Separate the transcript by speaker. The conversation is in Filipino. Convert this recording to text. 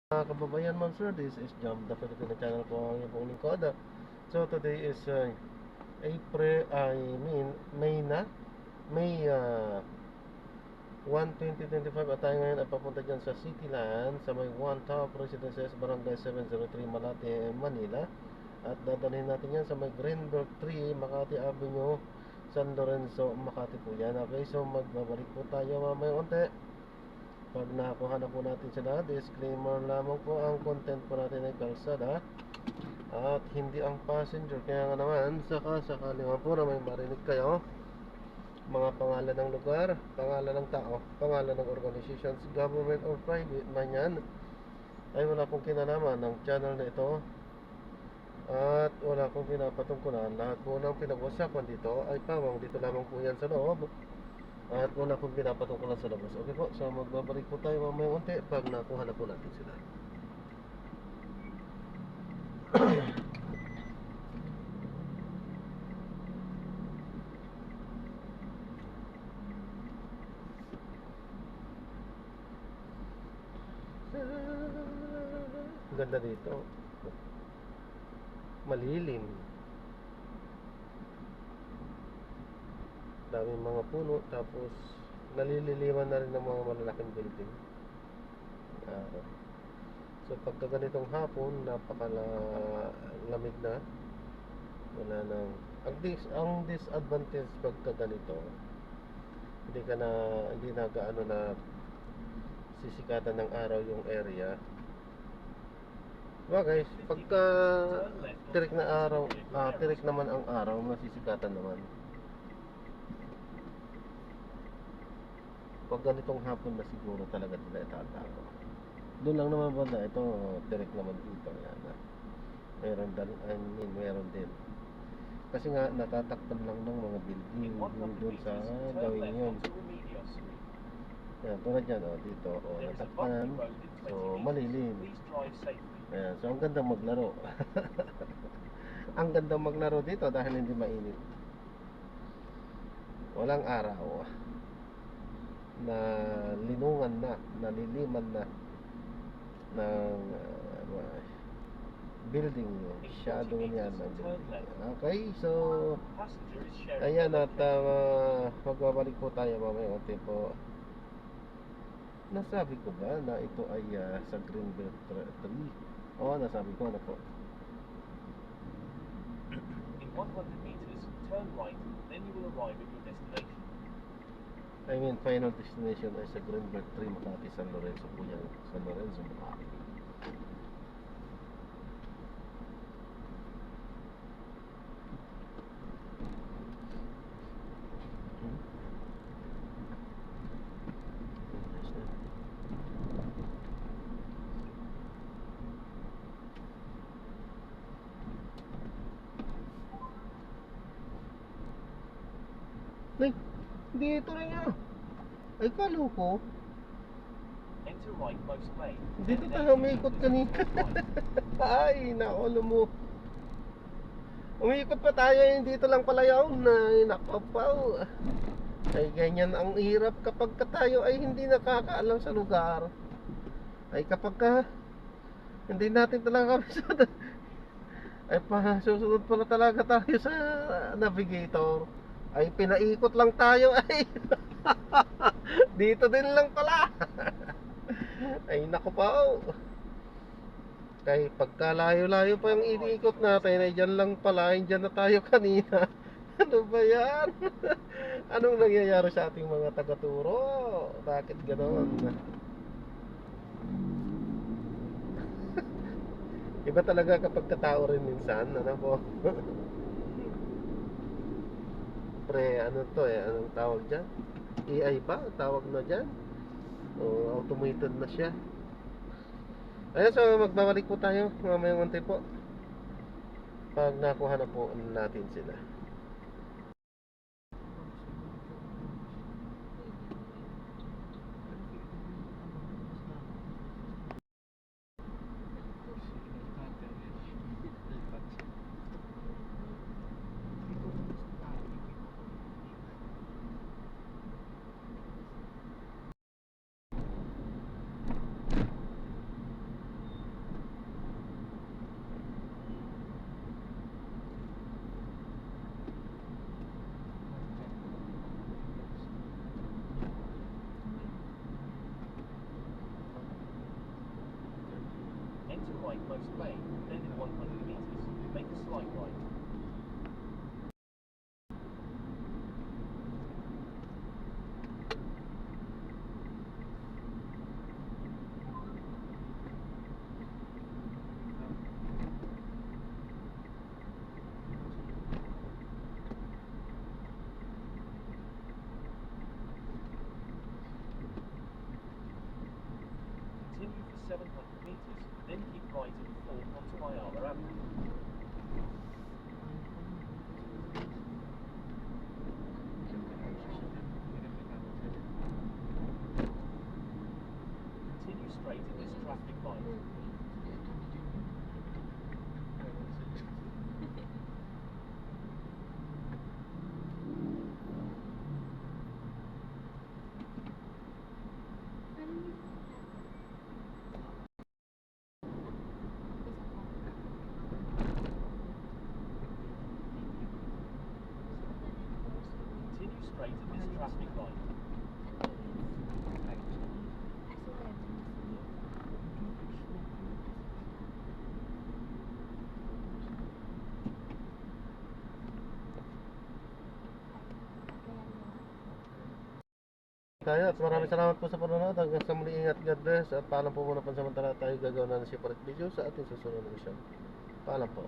Speaker 1: Mga kababayan, ma'am sir, this is Jam, the Filipino channel ko, ang iyong pong lingkod. So today is April, May na, May 1, 2025 at tayo ngayon ay papunta dyan sa Cityland sa may One Top Residences, Barangay 703, Malate, Manila. At dadalhin natin yan sa may Greenberg 3, Makati Avenue, San Lorenzo, Makati po yan. Okay, so magbabalik po tayo mamaya unti. Pag nakuha na po natin sila, disclaimer lamang po, ang content po natin ay kalsada at hindi ang passenger. Kaya nga naman, sakali nga po na may marinig kayo, mga pangalan ng lugar, pangalan ng tao, pangalan ng organizations, government or private man yan, ay wala pong kinalaman ng channel na ito at wala pong pinapatungkulan. Lahat po ng pinag-usapan dito ay pawang dito lamang po yan sa loob at wala pong pinapatungkulan sa labas. Okay po, so magbabalik po tayo mamaya unti pag nakuha na po natin sila. Ganda dito, malilim, daming mga puno, tapos nalililiman na rin ng mga malalaking building. So pagka ganitong hapon, napakalamig na, wala nang ang disadvantage pagka ganito, hindi na gaano na sisikatan ng araw yung area. Guys, pagka tirik na araw, tirik naman ang araw, nasisikatan naman. Pag ganitong hapon na siguro talaga sila itatago. Doon lang naman banda, ito tirik naman dito. Yan, meron din. Kasi nga natatakpan lang ng mga building doon sa gawin yun. Yan, tulad yan, dito, natakpan. So, malilim. Ayan, so ang gandang maglaro. Ang gandang maglaro dito dahil hindi mainit. Walang araw. Na linungan na, naliliman na ng building, shadow niya ng building. Okay, so ayan at magbabalik po tayo mamaya unti po. Nasabi ko ba na ito ay sa Greenbelt 3? Oo, nasabi ko na po.
Speaker 2: In 100 meters, turn right, then you will arrive at your destination.
Speaker 1: Final destination ay sa Greenberg 3, Makati, San Lorenzo po yan. San Lorenzo, Makati. Ay, dito rin yan. Ay, kaluko.
Speaker 2: Enter right most way.
Speaker 1: Dito tayo umiikot kanina. Ay, naolo mo. Umiikot pa tayo, dito lang pala yun. Ay, nakapaw. Ay, ganyan ang hirap kapag tayo ay hindi nakakaalam sa lugar. Ay, kapag hindi natin talaga kabisado. Ay, susunod pala talaga tayo sa navigator. Ay, pinaikot lang tayo ay. Dito din lang pala. Ay, naku pa. Kaya pagkalayo-layo pa yung iniikot natin, ay dyan lang pala, ay dyan na tayo kanina. Ano ba yan? Anong nangyayari sa ating mga taga-turo? Bakit ganoon? Iba talaga kapag katao rin minsan, ano po? Pre, ano to anong tawag dyan? AI ba? Tawag na dyan? O automated na siya? Ayan, so magbabalik po tayo mamayang unti po pag nakuha na po natin sila.
Speaker 2: right most lane, then in 100 meters, make a slight right. Continue for 700 meters, then keep right at 4 onto Ayala Avenue. Continue straight at this traffic light. Continue straight at this traffic light.
Speaker 1: Tayo at maraming salamat po sa panonood. Hanggang sa muli, ingat, God bless. At paalam po muna pansamantala tayo gagawin na ng separate video sa ating susunod na mission. Paalam po.